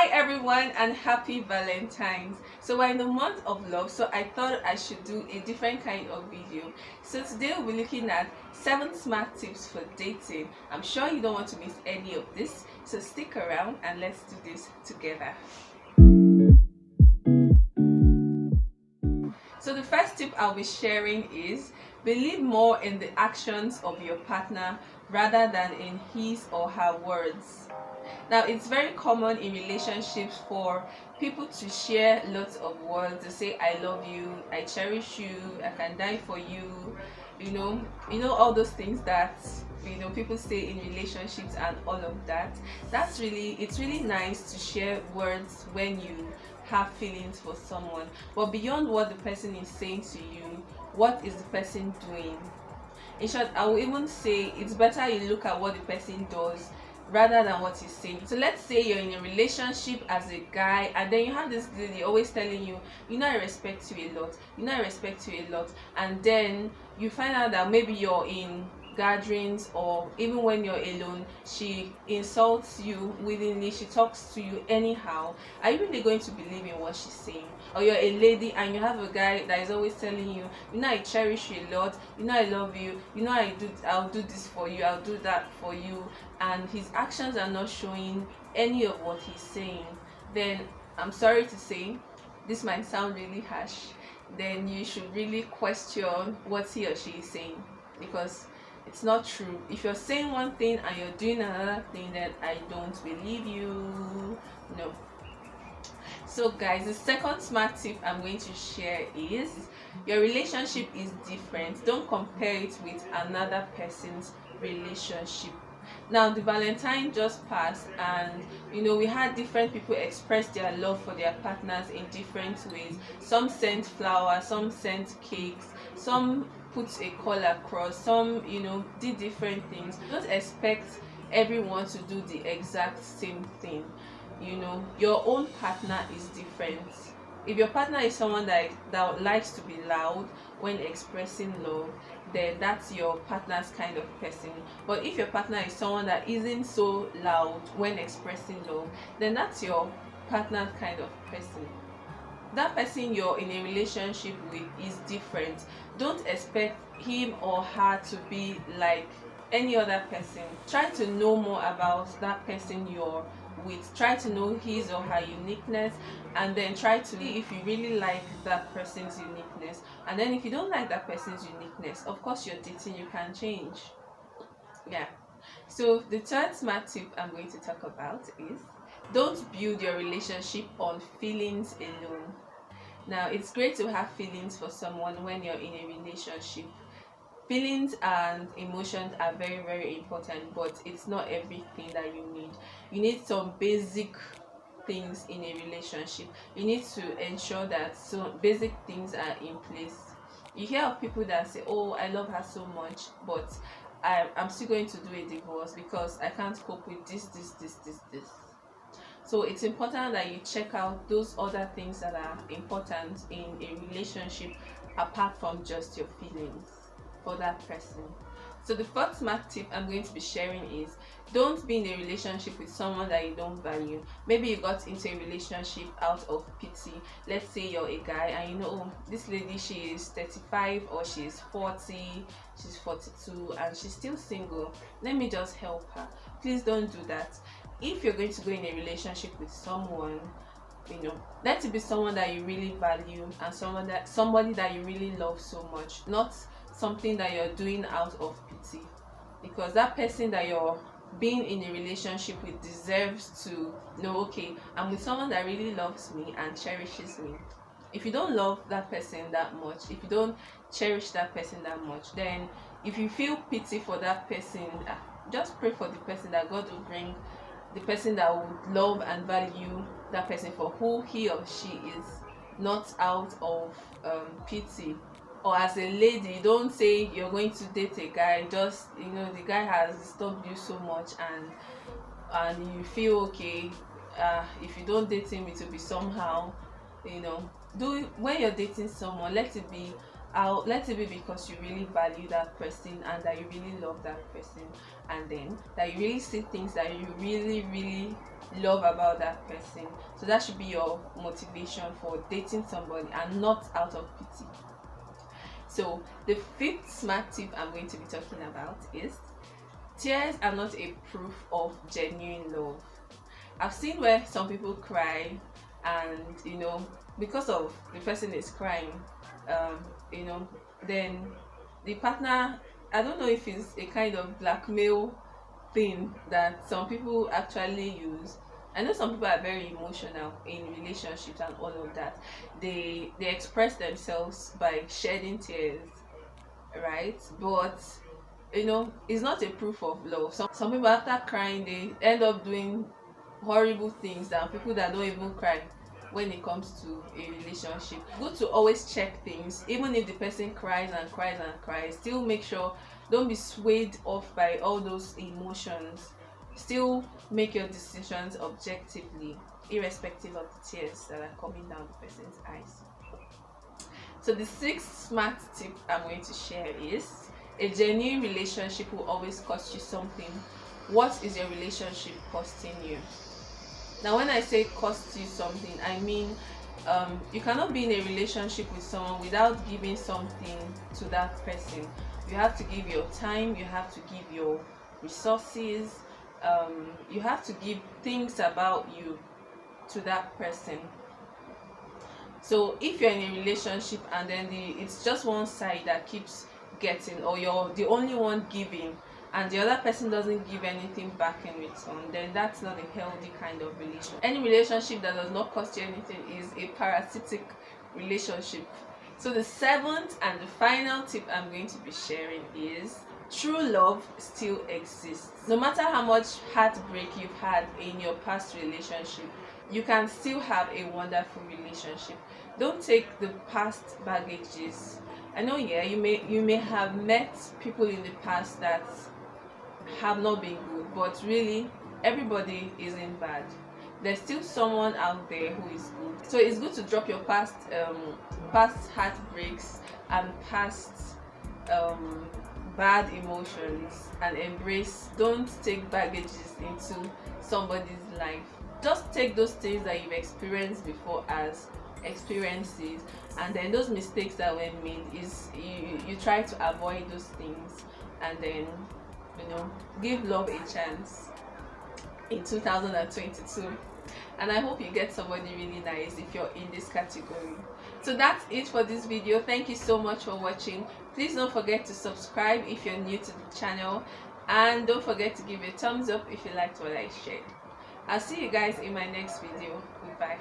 Hi everyone and happy Valentine's. So we're in the month of love, so I thought I should do a different kind of video. So today we'll be looking at 7 smart tips for dating. I'm sure you don't want to miss any of this, so stick around and let's do this together. So the first tip I'll be sharing is believe more in the actions of your partner rather than in his or her words. Now, it's very common in relationships for people to share lots of words. To say I love you, I cherish you, I can die for you. All those things that people say in relationships and all of that. It's really nice to share words when you have feelings for someone. But beyond what the person is saying to you, what is the person doing? In short, I will even say it's better you look at what the person does rather than what he's saying. So let's say you're in a relationship as a guy, and then you have this lady always telling you, I respect you a lot, I respect you a lot, and then you find out that maybe you're in gatherings or even when you're alone, she insults you willingly, she talks to you anyhow. Are you really going to believe in what she's saying? Or you're a lady and you have a guy that is always telling you, I cherish you a lot, I love you, I'll do this for you, I'll do that for you, and his actions are not showing any of what he's saying, then I'm sorry to say, this might sound really harsh, then you should really question what he or she is saying, because it's not true. If you're saying one thing and you're doing another thing, then I don't believe you. No. So guys, the second smart tip I'm going to share is your relationship is different. Don't compare it with another person's relationship. Now, the Valentine just passed, and we had different people express their love for their partners in different ways. Some sent flowers, some sent cakes, some put a call across, some did different things. Don't expect everyone to do the exact same thing. Your own partner is different. If your partner is someone that likes to be loud when expressing love, then that's your partner's kind of person. But if your partner is someone that isn't so loud when expressing love, then that's your partner's kind of person. That person you're in a relationship with is different. Don't expect him or her to be like any other person. Try to know more about that person you're with. Try to know his or her uniqueness, and then try to see if you really like that person's uniqueness. And then if you don't like that person's uniqueness, of course you're dating, you can change. Yeah. So the third smart tip I'm going to talk about is don't build your relationship on feelings alone. Now, it's great to have feelings for someone when you're in a relationship. Feelings and emotions are very, very important, but it's not everything that you need. You need some basic things in a relationship. You need to ensure that some basic things are in place. You hear of people that say, oh, I love her so much, but I'm still going to do a divorce because I can't cope with this. So it's important that you check out those other things that are important in a relationship apart from just your feelings for that person. So the fourth smart tip I'm going to be sharing is don't be in a relationship with someone that you don't value. Maybe you got into a relationship out of pity. Let's say you're a guy and this lady, she is 35 or she is 40, she's 42 and she's still single. Let me just help her. Please don't do that. If you're going to go in a relationship with someone, let it be someone that you really value and somebody that you really love so much, not something that you're doing out of pity, because that person that you're being in a relationship with deserves to know, okay, I'm with someone that really loves me and cherishes me. If you don't love that person that much, if you don't cherish that person that much, then if you feel pity for that person, just pray for the person that God will bring the person that would love and value that person for who he or she is, not out of pity. Or as a lady, don't say you're going to date a guy just the guy has disturbed you so much and you feel okay, if you don't date him it will be somehow. Do it when you're dating someone. Let it be because you really value that person and that you really love that person, and then that you really see things that you really love about that person. So that should be your motivation for dating somebody, and not out of pity. So the fifth smart tip I'm going to be talking about is tears are not a proof of genuine love. I've seen where some people cry, and because of the person is crying, um, then the partner, I don't know if it's a kind of blackmail thing that some people actually use. I know some people are very emotional in relationships and all of that. They express themselves by shedding tears, right? But it's not a proof of love. Some people, after crying, they end up doing horrible things than people that don't even cry when it comes to a relationship. Good to always check things, even if the person cries and cries and cries. Still make sure, don't be swayed off by all those emotions. Still make your decisions objectively, irrespective of the tears that are coming down the person's eyes. So the sixth smart tip I'm going to share is a genuine relationship will always cost you something. What is your relationship costing you? Now, when I say cost you something, I mean you cannot be in a relationship with someone without giving something to that person. You have to give your time, you have to give your resources, you have to give things about you to that person. So if you're in a relationship and then it's just one side that keeps getting, or you're the only one giving, and the other person doesn't give anything back in return, then that's not a healthy kind of relationship. Any relationship that does not cost you anything is a parasitic relationship. So the seventh and the final tip I'm going to be sharing is true love still exists. No matter how much heartbreak you've had in your past relationship, you can still have a wonderful relationship. Don't take the past baggages. I know, yeah, you may have met people in the past that have not been good, but really everybody isn't bad. There's still someone out there who is good. So it's good to drop your past heartbreaks and past bad emotions and embrace. Don't take baggages into somebody's life. Just take those things that you've experienced before as experiences, and then those mistakes that were made, is you try to avoid those things, and then give love a chance in 2022. And I hope you get somebody really nice if you're in this category. So that's it for this video. Thank you so much for watching. Please don't forget to subscribe if you're new to the channel, and don't forget to give a thumbs up if you liked what I shared. I'll see you guys in my next video. Goodbye.